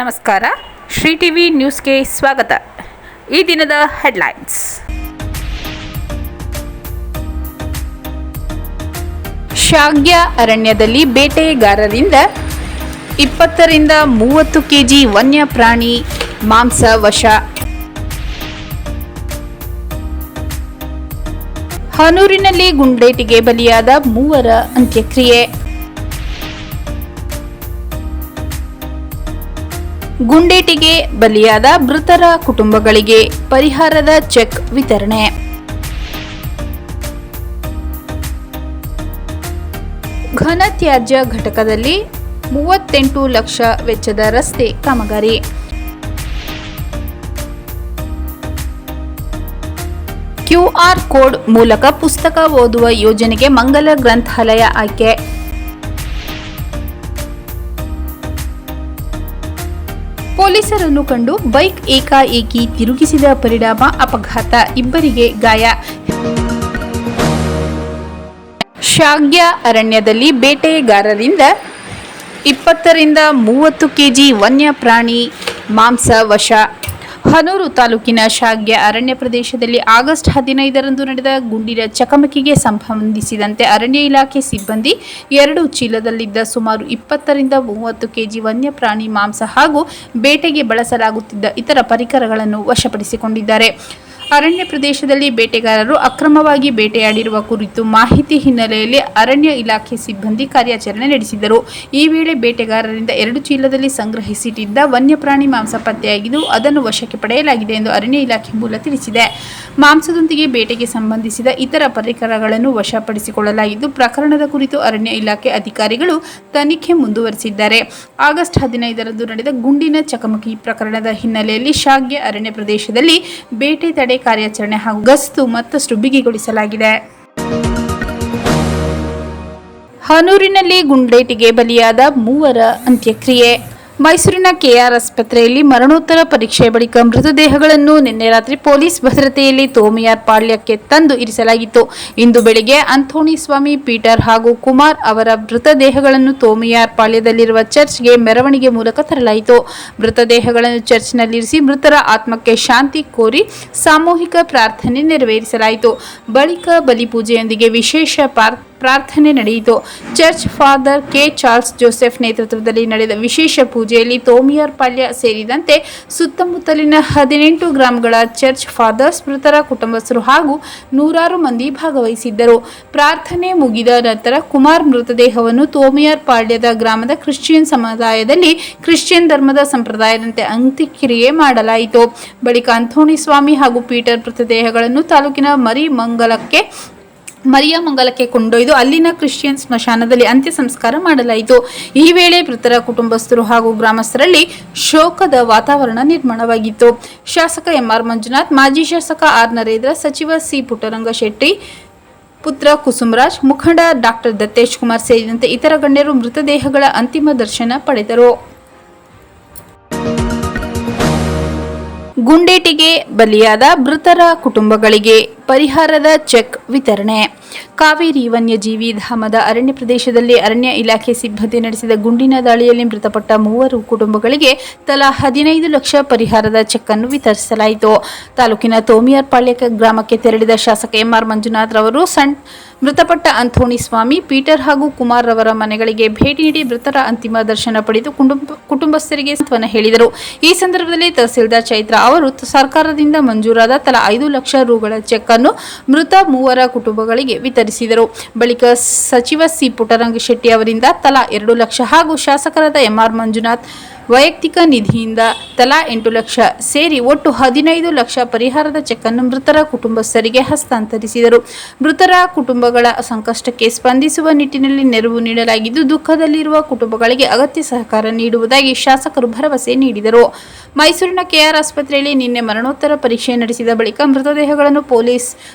ನಮಸ್ಕಾರ. ಶ್ರೀ ಟಿವಿ ನ್ಯೂಸ್ಗೆ ಸ್ವಾಗತ. ಈ ದಿನದ ಹೆಡ್ಲೈನ್ಸ್. ಶಾಗ್ಯ ಅರಣ್ಯದಲ್ಲಿ ಬೇಟೆಗಾರರಿಂದ 20 ರಿಂದ 30 ಕೆಜಿ ವನ್ಯ ಪ್ರಾಣಿ ಮಾಂಸ ವಶ. ಹನೂರಿನಲ್ಲಿ ಗುಂಡೇಟಿಗೆ ಬಲಿಯಾದ 3 ಅಂತ್ಯಕ್ರಿಯೆ. ಗುಂಡೇಟಿಗೆ ಬಲಿಯಾದ ಮೃತರ ಕುಟುಂಬಗಳಿಗೆ ಪರಿಹಾರದ ಚೆಕ್ ವಿತರಣೆ. ಘನತ್ಯಾಜ್ಯ ಘಟಕದಲ್ಲಿ 38 ಲಕ್ಷ ವೆಚ್ಚದ ರಸ್ತೆ ಕಾಮಗಾರಿ. QR ಕೋಡ್ ಮೂಲಕ ಪುಸ್ತಕ ಓದುವ ಯೋಜನೆಗೆ ಮಂಗಲ ಗ್ರಂಥಾಲಯ ಆಯ್ಕೆ. ಪೊಲೀಸರನ್ನು ಕಂಡು ಬೈಕ್ ಏಕಾಏಕಿ ತಿರುಗಿಸಿದ ಪರಿಣಾಮ ಅಪಘಾತ, 2 ಗಾಯ. ಶಾಗ್ಯ ಅರಣ್ಯದಲ್ಲಿ ಬೇಟೆಗಾರರಿಂದ 20 ರಿಂದ 30 ಕೆಜಿ ವನ್ಯ ಪ್ರಾಣಿ ಮಾಂಸ ವಶ. ಹನೂರು ತಾಲೂಕಿನ ಶಾಗ್ಯ ಅರಣ್ಯ ಪ್ರದೇಶದಲ್ಲಿ ಆಗಸ್ಟ್ 15ರಂದು ನಡೆದ ಗುಂಡಿನ ಚಕಮಕಿಗೆ ಸಂಬಂಧಿಸಿದಂತೆ ಅರಣ್ಯ ಇಲಾಖೆ ಸಿಬ್ಬಂದಿ 2 ಚೀಲದಲ್ಲಿದ್ದ ಸುಮಾರು 20 ರಿಂದ 30 ಕೆಜಿ ವನ್ಯಪ್ರಾಣಿ ಮಾಂಸ ಹಾಗೂ ಬೇಟೆಗೆ ಬಳಸಲಾಗುತ್ತಿದ್ದ ಇತರ ಪರಿಕರಗಳನ್ನು ವಶಪಡಿಸಿಕೊಂಡಿದ್ದಾರೆ. ಅರಣ್ಯ ಪ್ರದೇಶದಲ್ಲಿ ಬೇಟೆಗಾರರು ಅಕ್ರಮವಾಗಿ ಬೇಟೆಯಾಡಿರುವ ಕುರಿತು ಮಾಹಿತಿ ಹಿನ್ನೆಲೆಯಲ್ಲಿ ಅರಣ್ಯ ಇಲಾಖೆ ಸಿಬ್ಬಂದಿ ಕಾರ್ಯಾಚರಣೆ ನಡೆಸಿದರು. ಈ ವೇಳೆ ಬೇಟೆಗಾರರಿಂದ 2 ಚೀಲದಲ್ಲಿ ಸಂಗ್ರಹಿಸಿಟ್ಟಿದ್ದ ವನ್ಯಪ್ರಾಣಿ ಮಾಂಸ ಪತ್ತೆಯಾಗಿದ್ದು ಅದನ್ನು ವಶಕ್ಕೆ ಪಡೆಯಲಾಗಿದೆ ಎಂದು ಅರಣ್ಯ ಇಲಾಖೆ ಮೂಲ ತಿಳಿಸಿದೆ. ಮಾಂಸದೊಂದಿಗೆ ಬೇಟೆಗೆ ಸಂಬಂಧಿಸಿದ ಇತರ ಪರಿಕರಗಳನ್ನು ವಶಪಡಿಸಿಕೊಳ್ಳಲಾಗಿದ್ದು ಪ್ರಕರಣದ ಕುರಿತು ಅರಣ್ಯ ಇಲಾಖೆ ಅಧಿಕಾರಿಗಳು ತನಿಖೆ ಮುಂದುವರೆಸಿದ್ದಾರೆ. ಆಗಸ್ಟ್ 15ರಂದು ನಡೆದ ಗುಂಡಿನ ಚಕಮಕಿ ಪ್ರಕರಣದ ಹಿನ್ನೆಲೆಯಲ್ಲಿ ಶಾಗ್ಯ ಅರಣ್ಯ ಪ್ರದೇಶದಲ್ಲಿ ಬೇಟೆ ತಡೆ ಕಾರ್ಯಾಚರಣೆ ಹಾಗೂ ಗಸ್ತು ಮತ್ತಷ್ಟು ಬಿಗಿಗೊಳಿಸಲಾಗಿದೆ. ಹನೂರಿನಲ್ಲಿ ಗುಂಡೇಟಿಗೆ ಬಲಿಯಾದ 3 ಅಂತ್ಯಕ್ರಿಯೆ. ಮೈಸೂರಿನ KR ಆಸ್ಪತ್ರೆಯಲ್ಲಿ ಮರಣೋತ್ತರ ಪರೀಕ್ಷೆ ಬಳಿಕ ಮೃತದೇಹಗಳನ್ನು ನಿನ್ನೆ ರಾತ್ರಿ ಪೊಲೀಸ್ ಭದ್ರತೆಯಲ್ಲಿ ತೋಮಿಯಾರ್ ಪಾಳ್ಯಕ್ಕೆ ತಂದು ಇರಿಸಲಾಗಿತ್ತು. ಇಂದು ಬೆಳಗ್ಗೆ ಅಂಥೋಣಿ ಸ್ವಾಮಿ, ಪೀಟರ್ ಹಾಗೂ ಕುಮಾರ್ ಅವರ ಮೃತದೇಹಗಳನ್ನು ತೋಮಿಯಾರ್ ಪಾಳ್ಯದಲ್ಲಿರುವ ಚರ್ಚ್ಗೆ ಮೆರವಣಿಗೆ ಮೂಲಕ ತರಲಾಯಿತು. ಮೃತದೇಹಗಳನ್ನು ಚರ್ಚ್ನಲ್ಲಿರಿಸಿ ಮೃತರ ಆತ್ಮಕ್ಕೆ ಶಾಂತಿ ಕೋರಿ ಸಾಮೂಹಿಕ ಪ್ರಾರ್ಥನೆ ನೆರವೇರಿಸಲಾಯಿತು. ಬಳಿಕ ಬಲಿಪೂಜೆಯೊಂದಿಗೆ ವಿಶೇಷ ಪ್ರಾರ್ಥನೆ ನಡೆಯಿತು. Church father K. Charles Joseph ನೇತೃತ್ವದಲ್ಲಿ ನಡೆದ ವಿಶೇಷ ಪೂಜೆಯಲ್ಲಿ ತೋಮಿಯಾರ್ ಪಾಳ್ಯ ಸೇರಿದಂತೆ ಸುತ್ತಮುತ್ತಲಿನ 18 ಗ್ರಾಮಗಳ ಚರ್ಚ್ ಫಾದರ್ಸ್, ಮೃತರ ಕುಟುಂಬಸ್ಥರು ಹಾಗೂ ನೂರಾರು ಮಂದಿ ಭಾಗವಹಿಸಿದ್ದರು. ಪ್ರಾರ್ಥನೆ ಮುಗಿದ ನಂತರ ಕುಮಾರ್ ಮೃತದೇಹವನ್ನು ತೋಮಿಯಾರ್ ಪಾಳ್ಯದ ಗ್ರಾಮದ ಕ್ರಿಶ್ಚಿಯನ್ ಸಮುದಾಯದಲ್ಲಿ ಕ್ರಿಶ್ಚಿಯನ್ ಧರ್ಮದ ಸಂಪ್ರದಾಯದಂತೆ ಅಂತ್ಯಕ್ರಿಯೆ ಮಾಡಲಾಯಿತು. ಬಳಿಕ ಅಂಥೋಣಿ ಸ್ವಾಮಿ ಹಾಗೂ ಪೀಟರ್ ಮೃತದೇಹಗಳನ್ನು ತಾಲೂಕಿನ ಮರಿಯಮಂಗಲಕ್ಕೆ ಕೊಂಡೊಯ್ದು ಅಲ್ಲಿನ ಕ್ರಿಶ್ಚಿಯನ್ ಸ್ಮಶಾನದಲ್ಲಿ ಅಂತ್ಯ ಸಂಸ್ಕಾರ ಮಾಡಲಾಯಿತು. ಈ ವೇಳೆ ಮೃತರ ಕುಟುಂಬಸ್ಥರು ಹಾಗೂ ಗ್ರಾಮಸ್ಥರಲ್ಲಿ ಶೋಕದ ವಾತಾವರಣ ನಿರ್ಮಾಣವಾಗಿತ್ತು. ಶಾಸಕ MR ಮಂಜುನಾಥ್, ಮಾಜಿ ಶಾಸಕ R ನರೇಂದ್ರ, ಸಚಿವ C ಪುಟ್ಟರಂಗಶೆಟ್ಟಿ, ಪುತ್ರ ಕುಸುಮರಾಜ್, ಮುಖಂಡ ಡಾ ದತ್ತೇಶ್ ಕುಮಾರ್ ಸೇರಿದಂತೆ ಇತರ ಗಣ್ಯರು ಮೃತದೇಹಗಳ ಅಂತಿಮ ದರ್ಶನ ಪಡೆದರು. ಗುಂಡೇಟಿಗೆ ಬಲಿಯಾದ ಮೃತರ ಕುಟುಂಬಗಳಿಗೆ ಪರಿಹಾರದ ಚೆಕ್ ವಿತರಣೆ. ಕಾವೇರಿ ವನ್ಯಜೀವಿ ಧಾಮದ ಅರಣ್ಯ ಪ್ರದೇಶದಲ್ಲಿ ಅರಣ್ಯ ಇಲಾಖೆ ಸಿಬ್ಬಂದಿ ನಡೆಸಿದ ಗುಂಡಿನ ದಾಳಿಯಲ್ಲಿ ಮೃತಪಟ್ಟ 3 ಕುಟುಂಬಗಳಿಗೆ ತಲಾ 15 ಲಕ್ಷ ಪರಿಹಾರದ ಚೆಕ್ ಅನ್ನು ವಿತರಿಸಲಾಯಿತು. ತಾಲೂಕಿನ ತೋಮಿಯಾರ್ ಪಾಳ್ಯ ಗ್ರಾಮಕ್ಕೆ ತೆರಳಿದ ಶಾಸಕ MR ಮಂಜುನಾಥ್ ರವರು ಮೃತಪಟ್ಟ ಅಂಥೋಣಿ ಸ್ವಾಮಿ, ಪೀಟರ್ ಹಾಗೂ ಕುಮಾರ್ ರವರ ಮನೆಗಳಿಗೆ ಭೇಟಿ ನೀಡಿ ಮೃತರ ಅಂತಿಮ ದರ್ಶನ ಪಡೆದು ಕುಟುಂಬಸ್ಥರಿಗೆ ಸಾಂತ್ವನ ಹೇಳಿದರು. ಈ ಸಂದರ್ಭದಲ್ಲಿ ತಹಸೀಲ್ದಾರ್ ಚೈತ್ರ ಅವರು ಸರ್ಕಾರದಿಂದ ಮಂಜೂರಾದ ತಲಾ 5 ಲಕ್ಷ ರುಗಳ ಚೆಕ್ ಅನ್ನು ಮೃತ 3 ಕುಟುಂಬಗಳಿಗೆ ವಿತರಿಸಿದರು. ಬಳಿಕ ಸಚಿವ C ಪುಟ್ಟರಂಗಶೆಟ್ಟಿ ಅವರಿಂದ ತಲಾ 2 ಲಕ್ಷ ಹಾಗೂ ಶಾಸಕರಾದ MR ಮಂಜುನಾಥ್ ವೈಯಕ್ತಿಕ ನಿಧಿಯಿಂದ ತಲಾ 8 ಲಕ್ಷ ಸೇರಿ ಒಟ್ಟು 15 ಲಕ್ಷ ಪರಿಹಾರದ ಚೆಕ್ ಅನ್ನು ಮೃತರ ಕುಟುಂಬಸ್ಥರಿಗೆ ಹಸ್ತಾಂತರಿಸಿದರು. ಮೃತರ ಕುಟುಂಬಗಳ ಸಂಕಷ್ಟಕ್ಕೆ ಸ್ಪಂದಿಸುವ ನಿಟ್ಟಿನಲ್ಲಿ ನೆರವು ನೀಡಲಾಗಿದ್ದು ದುಃಖದಲ್ಲಿರುವ ಕುಟುಂಬಗಳಿಗೆ ಅಗತ್ಯ ಸಹಕಾರ ನೀಡುವುದಾಗಿ ಶಾಸಕರು ಭರವಸೆ ನೀಡಿದರು. ಮೈಸೂರಿನ KR ಆಸ್ಪತ್ರೆಯಲ್ಲಿ ನಿನ್ನೆ ಮರಣೋತ್ತರ ಪರೀಕ್ಷೆ ನಡೆಸಿದ ಬಳಿಕ ಮೃತದೇಹಗಳನ್ನು ಪೊಲೀಸ್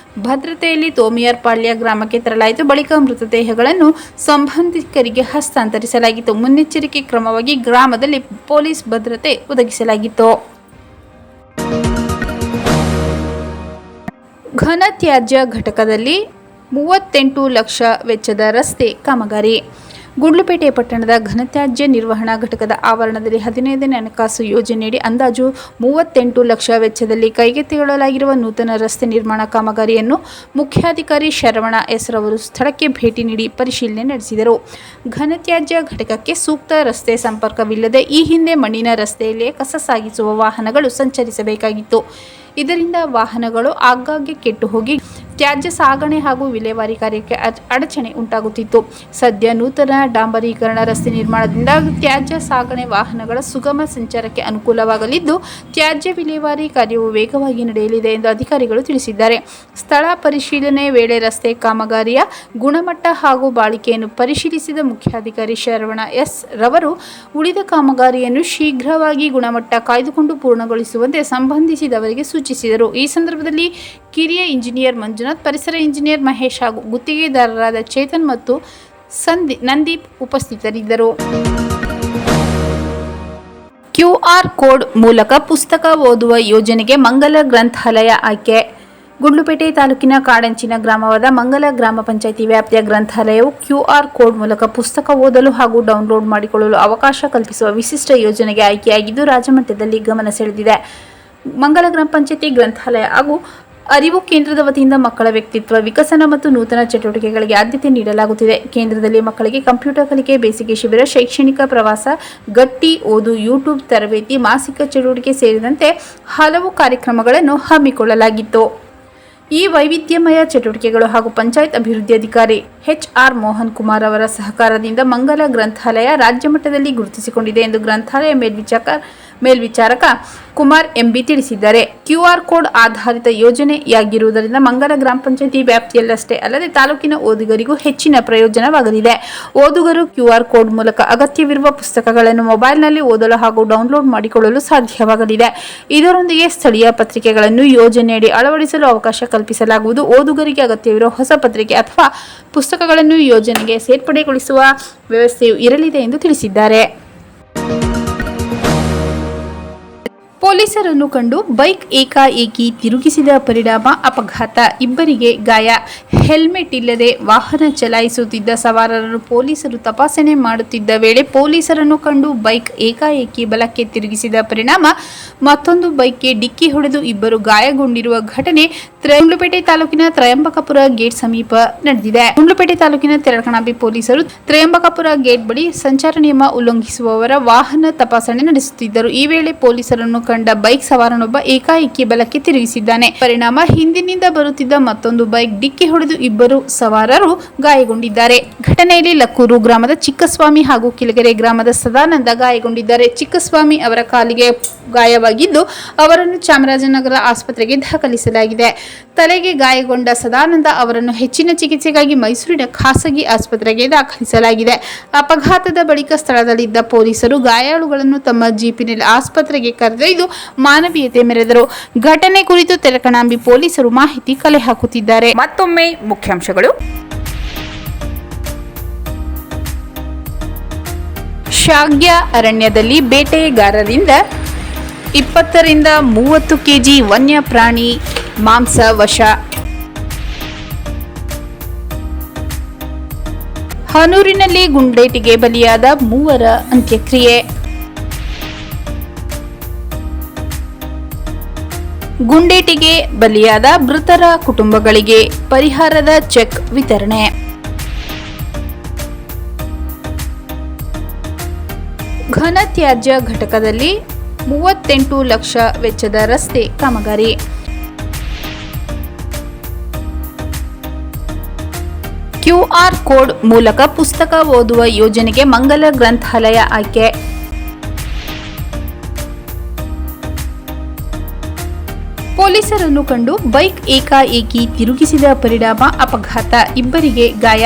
ಭದ್ರತೆಯಲ್ಲಿ ತೋಮಿಯಾರ್ ಪಾಳ್ಯ ಗ್ರಾಮಕ್ಕೆ ತರಲಾಯಿತು. ಬಳಿಕ ಮೃತದೇಹಗಳನ್ನು ಸಂಬಂಧಿಕರಿಗೆ ಹಸ್ತಾಂತರಿಸಲಾಗಿತ್ತು. ಮುನ್ನೆಚ್ಚರಿಕೆ ಕ್ರಮವಾಗಿ ಗ್ರಾಮದಲ್ಲಿ ಪೊಲೀಸ್ ಭದ್ರತೆ ಒದಗಿಸಲಾಗಿತ್ತು. ಘನತ್ಯಾಜ್ಯ ಘಟಕದಲ್ಲಿ 38 ಲಕ್ಷ ವೆಚ್ಚದ ರಸ್ತೆ ಕಾಮಗಾರಿ. ಗುಂಡ್ಲುಪೇಟೆ ಪಟ್ಟಣದ ಘನತ್ಯಾಜ್ಯ ನಿರ್ವಹಣಾ ಘಟಕದ ಆವರಣದಲ್ಲಿ 15ನೇ ಹಣಕಾಸು ಯೋಜನೆಯಡಿ ಅಂದಾಜು 38 ಲಕ್ಷ ವೆಚ್ಚದಲ್ಲಿ ಕೈಗೆತ್ತಿಕೊಳ್ಳಲಾಗಿರುವ ನೂತನ ರಸ್ತೆ ನಿರ್ಮಾಣ ಕಾಮಗಾರಿಯನ್ನು ಮುಖ್ಯಾಧಿಕಾರಿ ಶರವಣ ಎಸ್ ರವರು ಸ್ಥಳಕ್ಕೆ ಭೇಟಿ ನೀಡಿ ಪರಿಶೀಲನೆ ನಡೆಸಿದರು. ಘನತ್ಯಾಜ್ಯ ಘಟಕಕ್ಕೆ ಸೂಕ್ತ ರಸ್ತೆ ಸಂಪರ್ಕವಿಲ್ಲದೆ ಈ ಹಿಂದೆ ಮಣ್ಣಿನ ರಸ್ತೆಯಲ್ಲೇ ಕಸ ಸಾಗಿಸುವ ವಾಹನಗಳು ಸಂಚರಿಸಬೇಕಾಗಿತ್ತು. ಇದರಿಂದ ವಾಹನಗಳು ಆಗಾಗ್ಗೆ ಕೆಟ್ಟು ಹೋಗಿ ತ್ಯಾಜ್ಯ ಸಾಗಣೆ ಹಾಗೂ ವಿಲೇವಾರಿ ಕಾರ್ಯಕ್ಕೆ ಅಡಚಣೆ ಉಂಟಾಗುತ್ತಿತ್ತು. ಸದ್ಯ ನೂತನ ಡಾಂಬರೀಕರಣ ರಸ್ತೆ ನಿರ್ಮಾಣದಿಂದ ತ್ಯಾಜ್ಯ ಸಾಗಣೆ ವಾಹನಗಳ ಸುಗಮ ಸಂಚಾರಕ್ಕೆ ಅನುಕೂಲವಾಗಲಿದ್ದು, ತ್ಯಾಜ್ಯ ವಿಲೇವಾರಿ ಕಾರ್ಯವು ವೇಗವಾಗಿ ನಡೆಯಲಿದೆ ಎಂದು ಅಧಿಕಾರಿಗಳು ತಿಳಿಸಿದ್ದಾರೆ. ಸ್ಥಳ ಪರಿಶೀಲನೆ ವೇಳೆ ರಸ್ತೆ ಕಾಮಗಾರಿಯ ಗುಣಮಟ್ಟ ಹಾಗೂ ಬಾಳಿಕೆಯನ್ನು ಪರಿಶೀಲಿಸಿದ ಮುಖ್ಯಾಧಿಕಾರಿ ಶರವಣ ಎಸ್ ರವರು ಉಳಿದ ಕಾಮಗಾರಿಯನ್ನು ಶೀಘ್ರವಾಗಿ ಗುಣಮಟ್ಟ ಕಾಯ್ದುಕೊಂಡು ಪೂರ್ಣಗೊಳಿಸುವಂತೆ ಸಂಬಂಧಿಸಿದವರಿಗೆ ಸೂಚಿಸಿದರು. ಈ ಸಂದರ್ಭದಲ್ಲಿ ಕಿರಿಯ ಇಂಜಿನಿಯರ್ ಮಂಜುನಾಥ್, ಪರಿಸರ ಇಂಜಿನಿಯರ್ ಮಹೇಶ್ ಹಾಗೂ ಗುತ್ತಿಗೆದಾರರಾದ ಚೇತನ್ ಮತ್ತು ನಂದೀಪ್ ಉಪಸ್ಥಿತರಿದ್ದರು. QR ಕೋಡ್ ಮೂಲಕ ಪುಸ್ತಕ ಓದುವ ಯೋಜನೆಗೆ ಮಂಗಲ ಗ್ರಂಥಾಲಯ ಆಯ್ಕೆ. ಗುಂಡ್ಲುಪೇಟೆ ತಾಲೂಕಿನ ಕಾಡಂಚಿನ ಗ್ರಾಮವಾದ ಮಂಗಲ ಗ್ರಾಮ ಪಂಚಾಯಿತಿ ವ್ಯಾಪ್ತಿಯ ಗ್ರಂಥಾಲಯವು QR ಕೋಡ್ ಮೂಲಕ ಪುಸ್ತಕ ಓದಲು ಹಾಗೂ ಡೌನ್ಲೋಡ್ ಮಾಡಿಕೊಳ್ಳಲು ಅವಕಾಶ ಕಲ್ಪಿಸುವ ವಿಶಿಷ್ಟ ಯೋಜನೆಗೆ ಆಯ್ಕೆಯಾಗಿದ್ದು ರಾಜ್ಯಮಟ್ಟದಲ್ಲಿ ಗಮನ ಸೆಳೆದಿದೆ. ಮಂಗಲ ಗ್ರಾಮ ಪಂಚಾಯಿತಿ ಗ್ರಂಥಾಲಯ ಹಾಗೂ ಅರಿವು ಕೇಂದ್ರದ ವತಿಯಿಂದ ಮಕ್ಕಳ ವ್ಯಕ್ತಿತ್ವ ವಿಕಸನ ಮತ್ತು ನೂತನ ಚಟುವಟಿಕೆಗಳಿಗೆ ಆದ್ಯತೆ ನೀಡಲಾಗುತ್ತಿದೆ. ಕೇಂದ್ರದಲ್ಲಿ ಮಕ್ಕಳಿಗೆ ಕಂಪ್ಯೂಟರ್ ಕಲಿಕೆ, ಬೇಸಿಗೆ ಶಿಬಿರ, ಶೈಕ್ಷಣಿಕ ಪ್ರವಾಸ, ಗಟ್ಟಿ ಓದು, ಯೂಟ್ಯೂಬ್ ತರಬೇತಿ, ಮಾಸಿಕ ಚಟುವಟಿಕೆ ಸೇರಿದಂತೆ ಹಲವು ಕಾರ್ಯಕ್ರಮಗಳನ್ನು ಹಮ್ಮಿಕೊಳ್ಳಲಾಗಿತ್ತು. ಈ ವೈವಿಧ್ಯಮಯ ಚಟುವಟಿಕೆಗಳು ಹಾಗೂ ಪಂಚಾಯತ್ ಅಭಿವೃದ್ಧಿ ಅಧಿಕಾರಿ HR ಮೋಹನ್ ಕುಮಾರ್ ಅವರ ಸಹಕಾರದಿಂದ ಮಂಗಲ ಗ್ರಂಥಾಲಯ ರಾಜ್ಯ ಮಟ್ಟದಲ್ಲಿ ಗುರುತಿಸಿಕೊಂಡಿದೆ ಎಂದು ಗ್ರಂಥಾಲಯ ಮೇಲ್ವಿಚಾರಕ ಕುಮಾರ್ MB ತಿಳಿಸಿದ್ದಾರೆ. QR ಕೋಡ್ ಆಧಾರಿತ ಯೋಜನೆಯಾಗಿರುವುದರಿಂದ ಮಂಗಲ ಗ್ರಾಮ ಪಂಚಾಯಿತಿ ವ್ಯಾಪ್ತಿಯಲ್ಲಷ್ಟೇ ಅಲ್ಲದೆ ತಾಲೂಕಿನ ಓದುಗರಿಗೂ ಹೆಚ್ಚಿನ ಪ್ರಯೋಜನವಾಗಲಿದೆ. ಓದುಗರು QR ಕೋಡ್ ಮೂಲಕ ಅಗತ್ಯವಿರುವ ಪುಸ್ತಕಗಳನ್ನು ಮೊಬೈಲ್ನಲ್ಲಿ ಓದಲು ಹಾಗೂ ಡೌನ್ಲೋಡ್ ಮಾಡಿಕೊಳ್ಳಲು ಸಾಧ್ಯವಾಗಲಿದೆ. ಇದರೊಂದಿಗೆ ಸ್ಥಳೀಯ ಪತ್ರಿಕೆಗಳನ್ನು ಯೋಜನೆಯಡಿ ಅಳವಡಿಸಲು ಅವಕಾಶ ಕಲ್ಪಿಸಲಾಗುವುದು. ಓದುಗರಿಗೆ ಅಗತ್ಯವಿರುವ ಹೊಸ ಪತ್ರಿಕೆ ಅಥವಾ ಪುಸ್ತಕಗಳನ್ನು ಯೋಜನೆಗೆ ಸೇರ್ಪಡೆಗೊಳಿಸುವ ವ್ಯವಸ್ಥೆಯು ಇರಲಿದೆ ಎಂದು ತಿಳಿಸಿದ್ದಾರೆ. ಪೊಲೀಸರನ್ನು ಕಂಡು ಬೈಕ್ ಏಕಾಏಕಿ ತಿರುಗಿಸಿದ ಪರಿಣಾಮ ಅಪಘಾತ, ಇಬ್ಬರಿಗೆ ಗಾಯ. ಹೆಲ್ಮೆಟ್ ಇಲ್ಲದೆ ವಾಹನ ಚಲಾಯಿಸುತ್ತಿದ್ದ ಸವಾರರನ್ನು ಪೊಲೀಸರು ತಪಾಸಣೆ ಮಾಡುತ್ತಿದ್ದ ವೇಳೆ ಪೊಲೀಸರನ್ನು ಕಂಡು ಬೈಕ್ ಏಕಾಏಕಿ ಬಲಕ್ಕೆ ತಿರುಗಿಸಿದ ಪರಿಣಾಮ ಮತ್ತೊಂದು ಬೈಕ್ಗೆ ಡಿಕ್ಕಿ ಹೊಡೆದು ಇಬ್ಬರು ಗಾಯಗೊಂಡಿರುವ ಘಟನೆ ಗುಂಡ್ಲುಪೇಟೆ ತಾಲೂಕಿನ ತ್ರಯಂಬಕಪುರ ಗೇಟ್ ಸಮೀಪ ನಡೆದಿದೆ. ಗುಂಡ್ಲುಪೇಟೆ ತಾಲೂಕಿನ ತೆರಕಣಾಂಬಿ ಪೊಲೀಸರು ತ್ರಯಂಬಕಪುರ ಗೇಟ್ ಬಳಿ ಸಂಚಾರ ನಿಯಮ ಉಲ್ಲಂಘಿಸುವವರ ವಾಹನ ತಪಾಸಣೆ ನಡೆಸುತ್ತಿದ್ದರು. ಈ ವೇಳೆ ಪೊಲೀಸರನ್ನು ಕಂಡ ಬೈಕ್ ಸವಾರನೊಬ್ಬ ಏಕಾಏಕಿ ಬಲಕ್ಕೆ ತಿರುಗಿಸಿದ್ದಾನೆ. ಪರಿಣಾಮ ಹಿಂದಿನಿಂದ ಬರುತ್ತಿದ್ದ ಮತ್ತೊಂದು ಬೈಕ್ ಡಿಕ್ಕಿ ಹೊಡೆದು ಇಬ್ಬರು ಸವಾರರು ಗಾಯಗೊಂಡಿದ್ದಾರೆ. ಘಟನೆಯಲ್ಲಿ ಲಕ್ಕೂರು ಗ್ರಾಮದ ಚಿಕ್ಕಸ್ವಾಮಿ ಹಾಗೂ ಕಿಲಗೆರೆ ಗ್ರಾಮದ ಸದಾನಂದ ಗಾಯಗೊಂಡಿದ್ದಾರೆ. ಚಿಕ್ಕಸ್ವಾಮಿ ಅವರ ಕಾಲಿಗೆ ಗಾಯವಾಗಿದ್ದು ಅವರನ್ನು ಚಾಮರಾಜನಗರ ಆಸ್ಪತ್ರೆಗೆ ದಾಖಲಿಸಲಾಗಿದೆ. ತಲೆಗೆ ಗಾಯಗೊಂಡ ಸದಾನಂದ ಅವರನ್ನು ಹೆಚ್ಚಿನ ಚಿಕಿತ್ಸೆಗಾಗಿ ಮೈಸೂರಿನ ಖಾಸಗಿ ಆಸ್ಪತ್ರೆಗೆ ದಾಖಲಿಸಲಾಗಿದೆ. ಅಪಘಾತದ ಬಳಿಕ ಸ್ಥಳದಲ್ಲಿದ್ದ ಪೊಲೀಸರು ಗಾಯಾಳುಗಳನ್ನು ತಮ್ಮ ಜೀಪಿನಲ್ಲಿ ಆಸ್ಪತ್ರೆಗೆ ಕರೆದೊಯ್ದು ಮಾನವೀಯತೆ ಮೆರೆದರು. ಘಟನೆ ಕುರಿತು ತೆರಕಣಾಂಬಿ ಪೊಲೀಸರು ಮಾಹಿತಿ ಕಲೆ ಹಾಕುತ್ತಿದ್ದಾರೆ. ಮತ್ತೊಮ್ಮೆ ಮುಖ್ಯಾಂಶಗಳು. ಶಾಗ್ಯ ಅರಣ್ಯದಲ್ಲಿ ಬೇಟೆಗಾರರಿಂದ 20 ರಿಂದ 30 ಕೆಜಿ ವನ್ಯ ಪ್ರಾಣಿ ಮಾಂಸ ವಶ. ಹನೂರಿನಲ್ಲಿ ಗುಂಡೇಟಿಗೆ ಬಲಿಯಾದ 3 ಅಂತ್ಯಕ್ರಿಯೆ. ಗುಂಡೇಟಿಗೆ ಬಲಿಯಾದ ಮೃತರ ಕುಟುಂಬಗಳಿಗೆ ಪರಿಹಾರದ ಚೆಕ್ ವಿತರಣೆ. ಘನ ತ್ಯಾಜ್ಯ ಘಟಕದಲ್ಲಿ 38 ಲಕ್ಷ ವೆಚ್ಚದ ರಸ್ತೆ ಕಾಮಗಾರಿ. QR ಕೋಡ್ ಮೂಲಕ ಪುಸ್ತಕ ಓದುವ ಯೋಜನೆಗೆ ಮಂಗಲ ಗ್ರಂಥಾಲಯ ಆಯ್ಕೆ. ಪೊಲೀಸರನ್ನು ಕಂಡು ಬೈಕ್ ಏಕಾಏಕಿ ತಿರುಗಿಸಿದ ಪರಿಣಾಮ ಅಪಘಾತ, ಇಬ್ಬರಿಗೆ ಗಾಯ.